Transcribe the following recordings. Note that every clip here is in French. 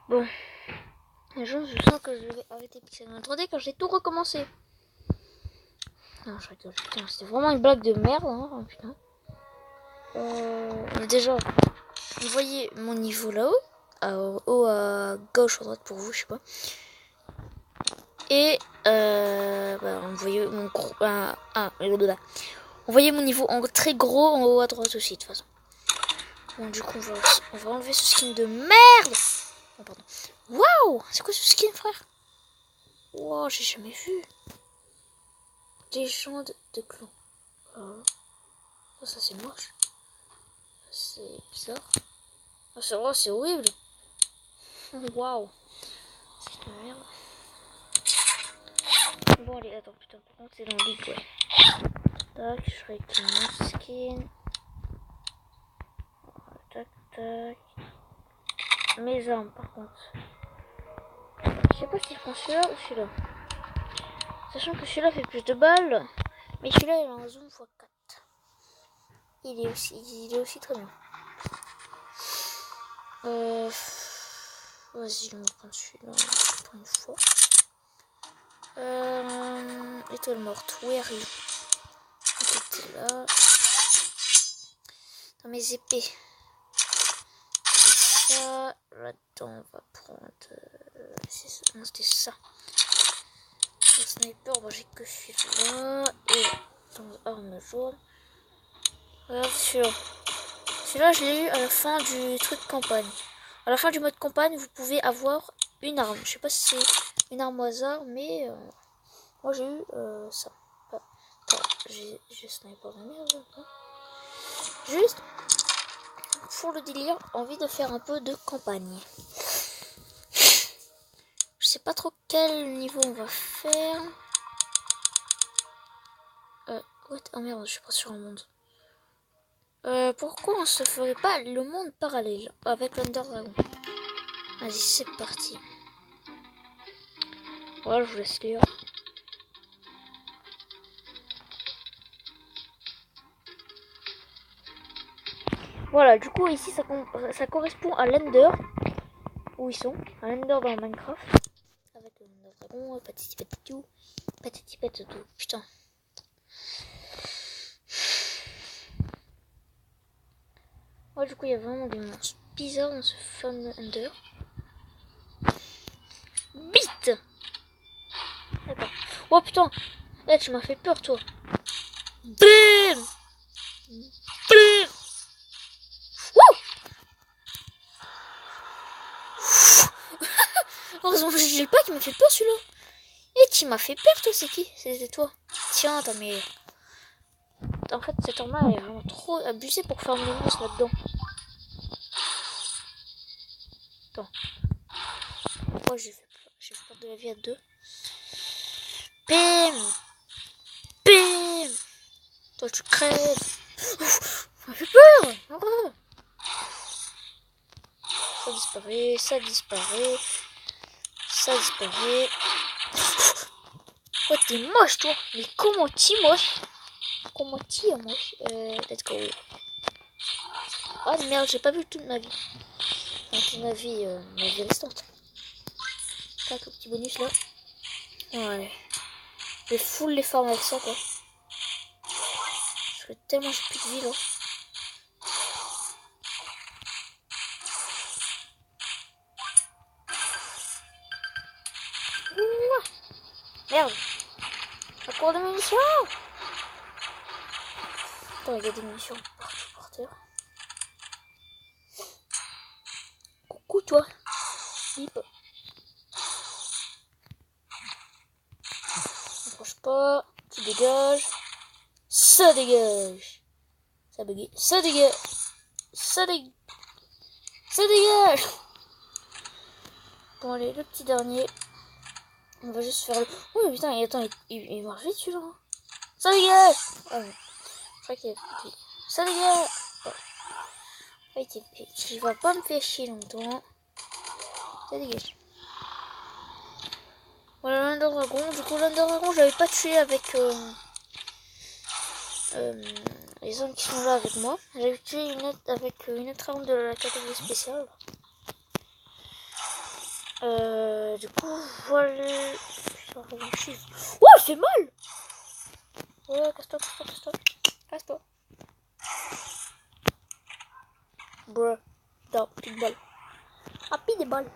Bon, je sens que je vais arrêter Pixel. Attendez, quand j'ai tout recommencé. Non, je rigole. Putain, c'était vraiment une blague de merde. Hein, putain. Déjà, vous voyez mon niveau là-haut. Haut à gauche, à droite pour vous, je sais pas. Et on voyait mon gros. On voyait mon niveau en très gros en haut à droite aussi, de toute façon. Bon, du coup, on va enlever ce skin de merde. Oh, pardon. Waouh, c'est quoi ce skin, frère? Wow, j'ai jamais vu. Légende de clan. Oh, ça c'est moche. C'est bizarre. Oh, c'est horrible. Waouh. C'est une merde. Bon, allez, attends, putain, par contre, c'est dans le league, ouais. Tac, je ferai avec mon skin. Tac, tac. Mes armes, par contre. Je sais pas si je prends celui-là ou celui-là. Sachant que celui-là fait plus de balles. Mais celui-là, il a un zoom x4. Il est aussi très bien. Vas-y, je vais me prendre celui-là pour une fois. Étoile morte, où are you? T'es là. Dans mes épées. Ça, là-dedans, on va prendre. C'est ça. Non, c'était ça. Le sniper, moi j'ai que celui-là. Et dans arme jaune. Regarde celui-là. Celui-là, je l'ai eu à la fin du truc campagne. À la fin du mode campagne, vous pouvez avoir une arme. Je sais pas si c'est une arme au hasard, mais moi j'ai eu ça. J'ai sniper de merde. Juste pour le délire, envie de faire un peu de campagne. Je sais pas trop quel niveau on va faire. What? Oh merde, je suis pas sur un monde. Pourquoi on se ferait pas le monde parallèle avec l'Under Dragon? Vas-y, c'est parti. Voilà, je vous laisse lire. Voilà, du coup, ici, ça correspond à l'Ender. Où ils sont? À l'Ender dans Minecraft. Avec l'Under Dragon, patati patatou. Patati patatou. Putain. Ouais, du coup, il y a vraiment des monstres bizarres dans ce fameux Ender. Bite! D'accord. Oh putain! Là, tu m'as fait peur, toi. Bim! Bim! Wouh! Heureusement que j'ai le pas qui m'a fait peur, celui-là. Et tu m'as fait peur, toi, c'est qui? C'était toi. Tiens, attends, mais... En fait, cette arme-là, elle est vraiment trop abusée pour faire mon monstre là-dedans. Attends. Pourquoi j'ai fait peur de la vie à deux? Bim! Bim! Toi, tu crèves. Ouf, ça fait peur! Oh. Ça disparaît, ça disparaît. Ça disparaît. Oh, t'es moche, toi! Mais comment t'es moche? Comment t'es moche? Let's go. Ah merde, j'ai pas vu toute ma vie. Enfin, toute ma vie restante. Tac, le petit bonus là. Ouais. Je vais full les farms avec ça, quoi. Parce que tellement j'ai plus de vie là. Ouah. Merde. La cour de munitions. Attends, il y a des munitions partout par terre. Coucou toi. Bip. N'approche pas. Tu dégages. Ça dégage. Ça buggy. Ça dégage. Ça dégage. Ça dégage. Bon allez, le petit dernier. On va juste faire le... Oh putain, attends, il marche vite celui-là. Ça dégage. Ah non. Je crois qu'il y a plus de vie. Ça dégage. Oh. Il va pas me faire chier longtemps. Ça dégage. Voilà l'Under Dragon. Du coup, l'Under Dragon, je l'avais pas tué avec les hommes qui sont là avec moi. J'avais tué avec une autre arme de la catégorie spéciale. Du coup, voilà. Oh, c'est mal! Ouais, casse-toi, casse-toi, casse-toi. Casse-toi. Bruh. Non, plus de balles. Ah, plus de balles.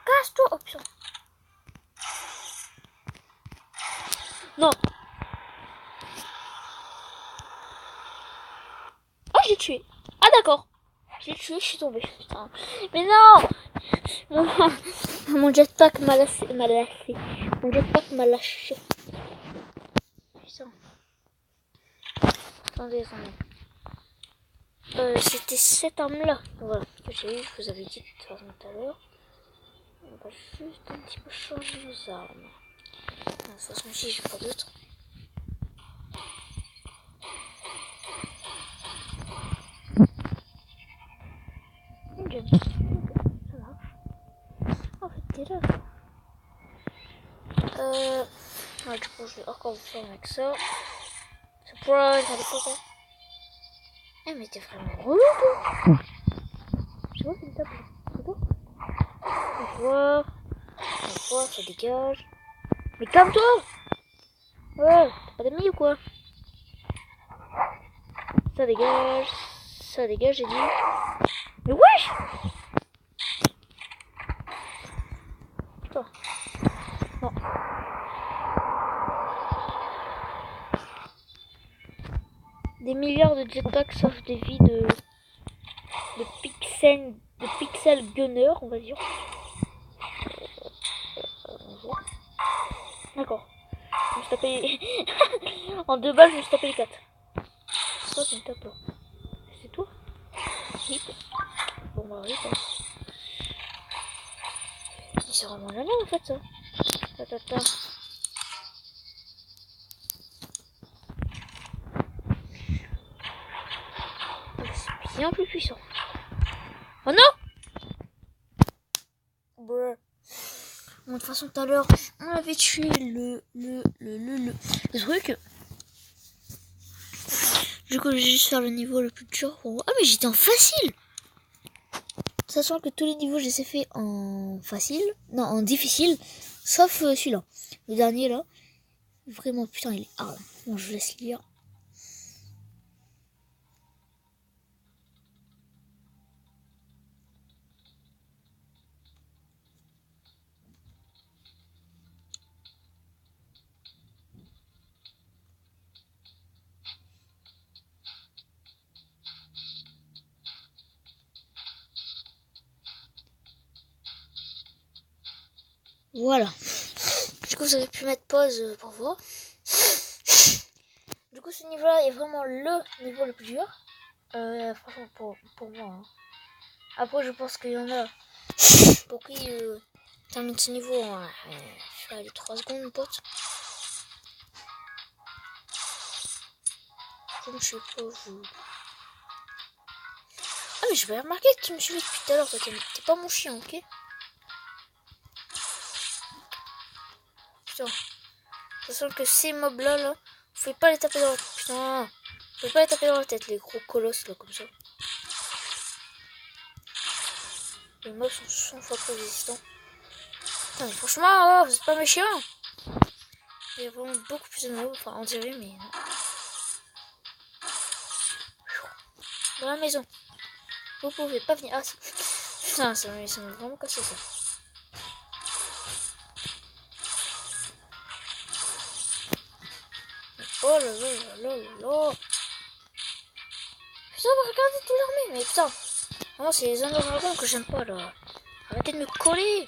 Casse-toi. Oh, putain. Non. Oh, je l'ai tué. Ah, d'accord. Je l'ai tué, je suis tombée. Putain. Mais non! Mon jetpack m'a lâché. Mon jetpack m'a lâché. Putain. Attendez. C'était cette arme-là. Voilà. Que j'ai eu, je vous avais dit de toute façon tout à l'heure. On va juste un petit peu changer nos armes. De toute façon, si j'ai pas d'autres. Ça marche. En fait, t'es là. Ouais, du coup, je vais encore vous faire avec ça. Surprise, allez, pas ça. Eh, mais t'es vraiment relou, toi. Je vois qu'il tape. C'est bon. On voit, ça dégage. Mais calme-toi. Ouais, t'as pas d'amis ou quoi? Ça dégage, j'ai dit. Mais wesh! Putain. Non. Des milliards de jetpacks sauf des vies de pixel gunner, on va dire. D'accord. Je me suis tapé... en 2 balles, je me suis tapé les 4. Ça, c'est une tape là. C'est tout? Oui. Bon, bah oui, quoi. C'est vraiment la même en fait, ça. Tatata. C'est bien plus puissant. Oh non! Bruh. Bon, de toute façon, tout à l'heure, on avait tué le truc. Du coup, je vais juste faire le niveau le plus dur pour moi. Ah, mais j'étais en facile! Sachant que tous les niveaux, je les ai fait en facile. Non, en difficile. Sauf celui-là. Le dernier, là. Vraiment, putain, il est hard. Bon, je vous laisse lire. Voilà. Du coup, vous avez pu mettre pause pour voir. Du coup, ce niveau-là est vraiment le niveau le plus dur. Franchement, pour moi. Hein. Après, je pense qu'il y en a pour qui termine ce niveau en les 3 secondes, mon pote. Comme je sais pas vous. Ah, mais je vais remarquer que tu me suivais depuis tout à l'heure. T'es pas mon chien, ok? Putain. Sachant que ces mobs-là, là, vous pouvez pas les taper dans la tête. Putain. Vous pouvez pas les taper dans la tête, les gros colosses, là, comme ça. Les mobs sont 100 fois plus résistants. Putain, mais franchement, oh, vous êtes pas méchants. Il y a vraiment beaucoup plus de mobs. Enfin, on dirait, mais non. Dans la maison. Vous pouvez pas venir. Ah, putain, ça m'a vraiment cassé ça. Oh là là là là là. Putain, regardez tout l'armée. Mais putain. Vraiment, c'est les dragons que j'aime pas là. Arrêtez de me coller.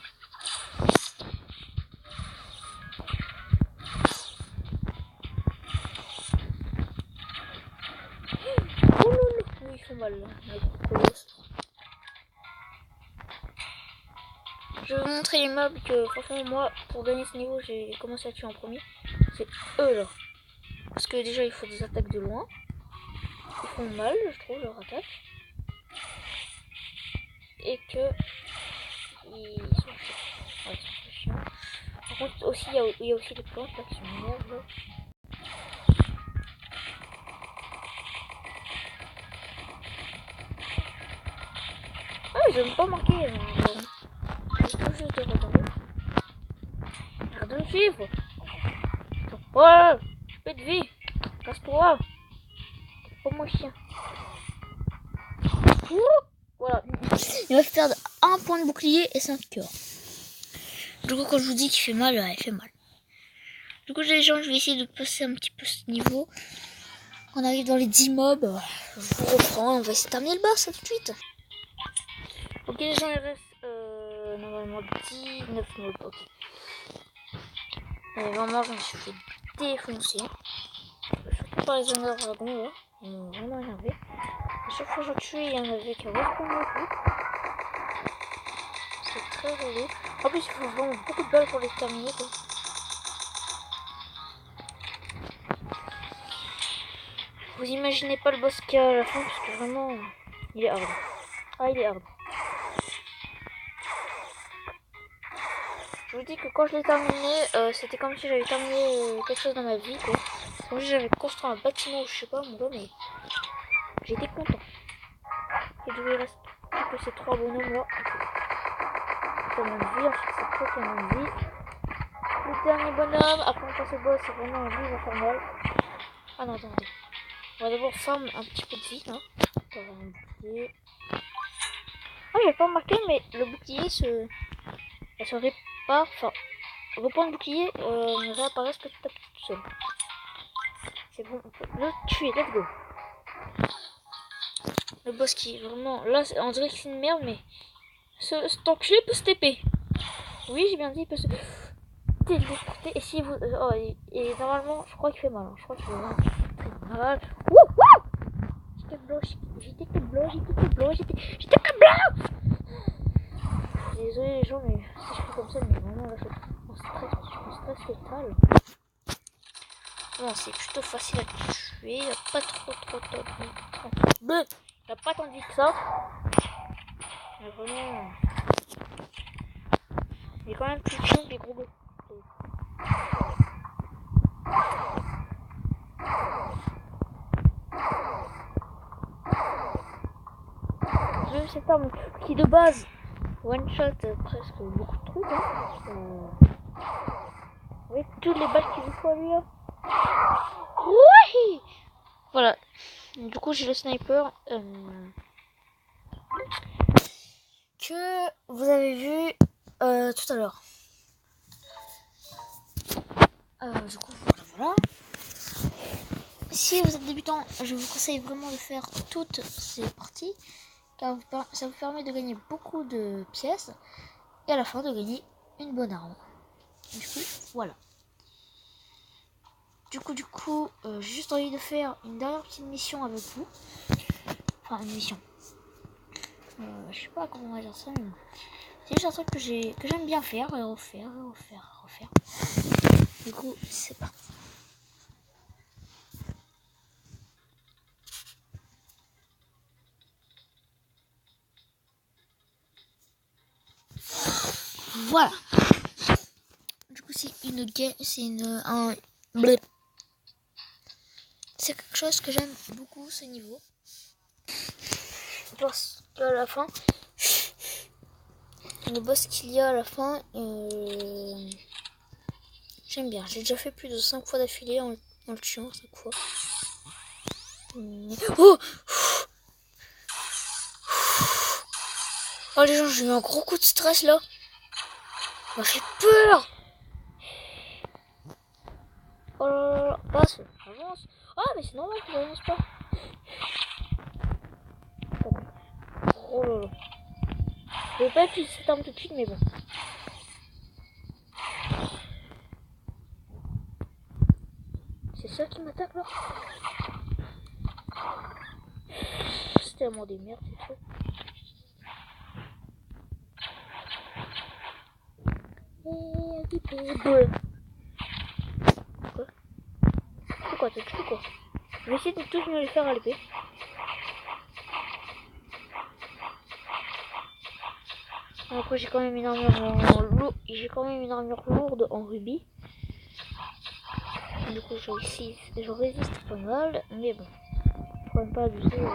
Oh là là. Oui, ils font mal là. Les gros colosses. Je vais vous montrer les mobs que franchement moi pour gagner ce niveau j'ai commencé à tuer en premier. C'est eux là. Parce que déjà il faut des attaques de loin. Ils font mal je trouve leur attaque. Et que ils sont chiants. Ouais, ils sont chiants. Par contre aussi il y a aussi des plantes là qui sont merdes. je vais pas marquer. Je peux juste de regarder. Arrête de me suivre. Ouais, je peux de vie. Casse-toi. Oh mon chien. Voilà. Il va perdre un point de bouclier et 5 cœurs. Du coup, quand je vous dis qu'il fait mal, il fait mal. Du coup, les gens, je vais essayer de passer un petit peu ce niveau. Quand on arrive dans les 10 mobs, je vous reprends. On va essayer de terminer le boss tout de suite. Ok, les gens, il reste normalement 19 mobs. Ok. Et vraiment, je me suis fait défoncer. Surtout par les honneurs dragons là. Ils m'ont vraiment énervé. À chaque fois que je tuais, il y en avait qui respawnent le coup. C'est très relou. En plus, il faut vraiment beaucoup de balles pour les terminer, quoi. Vous imaginez pas le boss qu'il y a à la fin, parce que vraiment, il est hard. Ah, il est hard. Je vous dis que quand je l'ai terminé, c'était comme si j'avais terminé quelque chose dans ma vie, quoi. Comme si j'avais construit un bâtiment ou je sais pas, mon gars, mais j'étais content. Et du coup, il reste plus que ces 3 bonhommes là. Pour mon vie, ensuite c'est toi qui as mon vie. Le dernier bonhomme, après on passe au boss, c'est vraiment un vie infernal. Ah non, attendez. On va d'abord farm un petit peu de vie, hein. On va avoir un bouclier. Ah, j'avais pas remarqué, mais le bouclier elle se répare, enfin, reprendre le bouclier ne réapparaissent petit à petit tout seul. C'est bon, on peut le tuer, let's go. Le boss qui est vraiment, là, on dirait que c'est une merde, mais cet enculé peut se TP. Oui, j'ai bien dit, il peut se téléporter. Et si vous, et normalement, je crois qu'il fait mal, hein. Je crois qu'il fait vraiment très mal. J'étais blanc, j'étais que blanc. Désolé les gens, mais si je fais comme ça, mais vraiment là, je suis en stress total. Bon, c'est plutôt facile à tuer, il n'y a pas trop bleu. Il n'y a pas tant de vie que ça. Mais vraiment, il est quand même plus chiant que les gros bleus. Même cette arme qui de base one shot presque beaucoup de trucs, hein. Avec toutes les balles qu'il lui faut à lui, hein. Oui. Voilà. Du coup, j'ai le sniper que vous avez vu tout à l'heure. Du coup, voilà. Si vous êtes débutant, je vous conseille vraiment de faire toutes ces parties, car ça vous permet de gagner beaucoup de pièces et à la fin de gagner une bonne arme. Du coup, voilà. Du coup, j'ai juste envie de faire une dernière petite mission avec vous. Enfin, une mission. Je sais pas comment on va dire ça, mais c'est juste un truc que j'aime bien faire et refaire. Du coup, c'est parti. Voilà. Du coup, c'est c'est quelque chose que j'aime beaucoup, ce niveau. Parce qu'à la fin, le boss qu'il y a à la fin, j'aime bien. J'ai déjà fait plus de 5 fois d'affilée en le tuant à chaque fois. Oh les gens, j'ai eu un gros coup de stress là. Ça m'a fait peur. Oh là là, passe, avance. Ah mais c'est normal qu'il avance pas. Oh là là. Je vais pas utiliser cette arme tout de suite, mais bon. C'est ça qui m'attaque là. C'est tellement des merdes, c'est trop. Quoi? C'est quoi? C'est quoi? Je vais essayer de tous me les faire à l'épée. Après j'ai quand même une armure lourde en rubis. Du coup je résiste pas mal, mais bon, faut même pas abuser.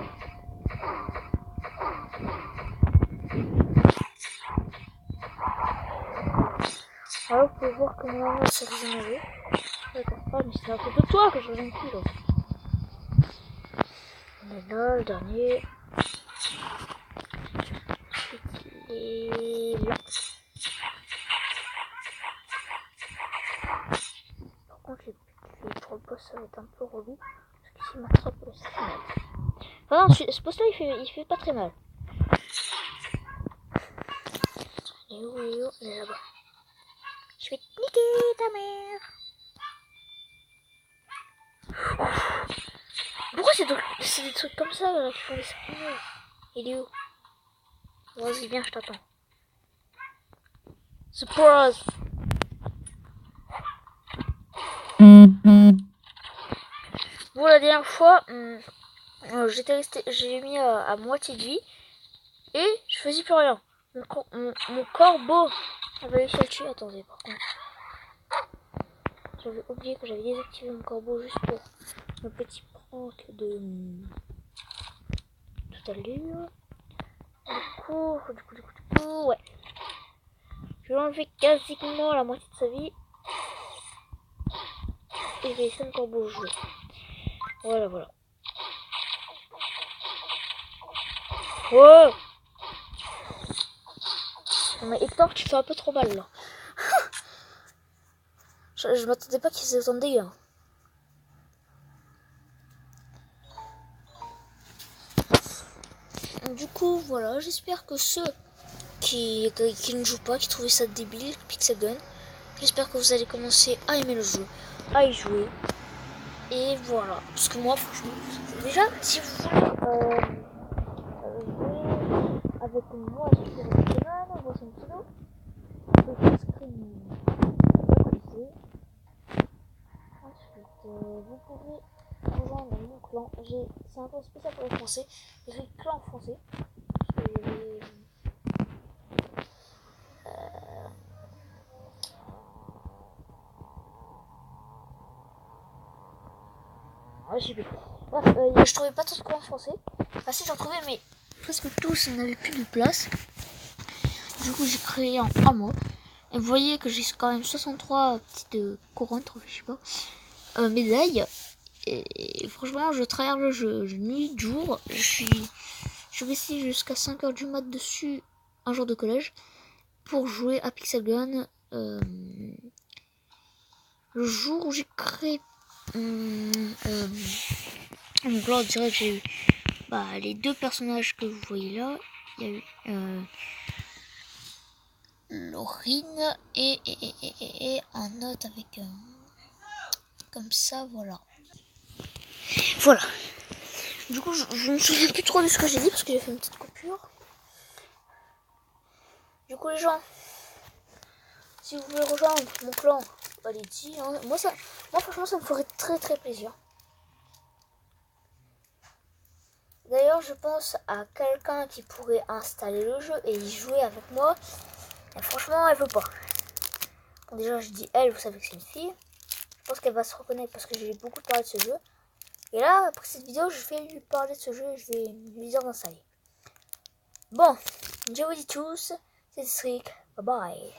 peux voir que mon armure s'est régénérée. D'accord. Ah, mais c'est à cause de toi que je reviens plus là. On est là, le dernier. Et là. Par contre, pour le boss, ça va être un peu relou. Parce qu'ici, il m'attrape le stream. Enfin, non, ce boss là, il fait pas très mal. Il est où, il est là-bas. Je vais te niquer ta mère. Pourquoi c'est des trucs comme ça là, qui font des screamers? Il est où? Vas-y, viens, je t'attends. Surprise! Bon, la dernière fois, j'ai mis à moitié de vie et je faisais plus rien. Mon corbeau avait réussi à le tuer. Attendez, par contre, j'avais oublié que j'avais désactivé mon corbeau juste pour un petit prank de tout à l'heure. Du coup, ouais. Je vais enlever quasiment la moitié de sa vie. Et je vais laisser mon corbeau jouer. Voilà. Wow! Non mais Hector, tu fais un peu trop mal là. je m'attendais pas qu'ils aient autant de dégâts. Du coup, voilà, j'espère que ceux qui ne jouent pas, qui trouvaient ça débile, Pixelgun, j'espère que vous allez commencer à aimer le jeu, à y jouer. Et voilà, parce que moi, franchement, déjà, si vous voulez jouer avec moi sur le canal, voici un pseudo, le screen, ensuite, vous pouvez rejoindre mon clan. C'est un peu spécial pour les Français. Je suis clan français. Je sais plus. Bref, je trouvais pas tout ce clans français. Enfin, si j'en trouvais, mais presque tous n'avaient plus de place. Du coup, j'ai créé un mois. Et vous voyez que j'ai quand même 63 petites couronnes, je sais pas, médailles. Et franchement, je travaille le jeu nuit, jour. Je vais essayer jusqu'à 5h du mat dessus un jour de collège pour jouer à Pixelgun. Le jour où j'ai créé donc là on dirait que j'ai eu les deux personnages que vous voyez là. Il y a eu Laurine et un autre avec comme ça, voilà. Du coup, je me souviens plus trop de ce que j'ai dit parce que j'ai fait une petite coupure. Du coup, les gens, si vous voulez rejoindre mon clan, allez-y. Hein. Moi, franchement, ça me ferait très très plaisir. D'ailleurs, je pense à quelqu'un qui pourrait installer le jeu et y jouer avec moi. Et franchement, elle veut pas. Bon, déjà, je dis elle, vous savez que c'est une fille. Je pense qu'elle va se reconnaître parce que j'ai beaucoup parlé de ce jeu. Et là, après cette vidéo, je vais lui parler de ce jeu et je vais lui dire d'installer. Bon, je vous dis tous, c'est Strick. Bye bye.